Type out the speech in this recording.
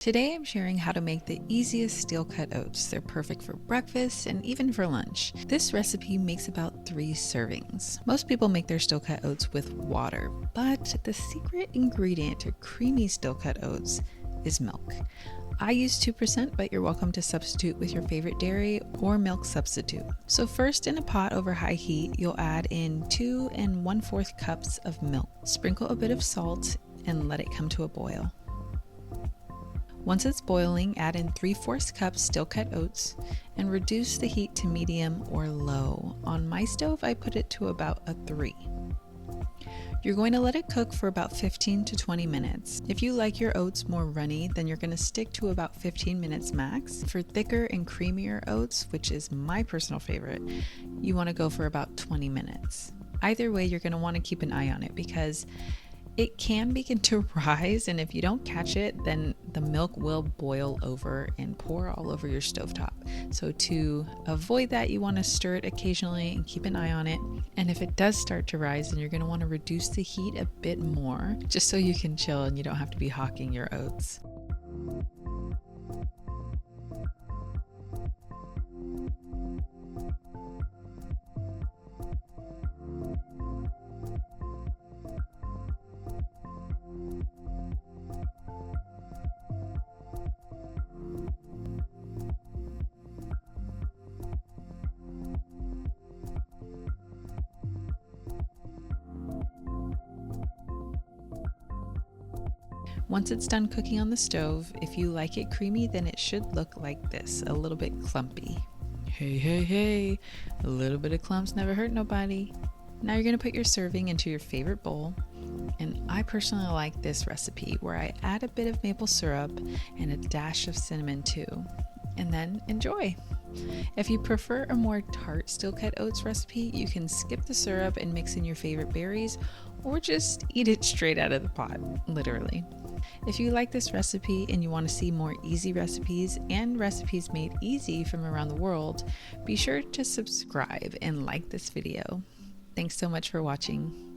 Today I'm sharing how to make the easiest steel-cut oats. They're perfect for breakfast and even for lunch. This recipe makes about 3 servings. Most people make their steel-cut oats with water, but the secret ingredient to creamy steel-cut oats is milk. I use 2%, but you're welcome to substitute with your favorite dairy or milk substitute. So first, in a pot over high heat, you'll add in 2 1/4 cups of milk. Sprinkle a bit of salt and let it come to a boil. Once it's boiling, add in 3/4 cups steel-cut oats and reduce the heat to medium or low. On my stove, I put it to about a 3. You're going to let it cook for about 15 to 20 minutes. If you like your oats more runny, then you're going to stick to about 15 minutes max. For thicker and creamier oats, which is my personal favorite, you want to go for about 20 minutes. Either way, you're going to want to keep an eye on it because it can begin to rise, and if you don't catch it, then the milk will boil over and pour all over your stovetop. So to avoid that, you want to stir it occasionally and keep an eye on it. And if it does start to rise, then you're going to want to reduce the heat a bit more, just so you can chill and you don't have to be hawking your oats. Once it's done cooking on the stove, if you like it creamy, then it should look like this, a little bit clumpy. Hey, a little bit of clumps never hurt nobody. Now you're gonna put your serving into your favorite bowl. And I personally like this recipe where I add a bit of maple syrup and a dash of cinnamon too. And then enjoy. If you prefer a more tart steel-cut oats recipe, you can skip the syrup and mix in your favorite berries, or just eat it straight out of the pot, literally. If you like this recipe and you want to see more easy recipes and recipes made easy from around the world, be sure to subscribe and like this video. Thanks so much for watching.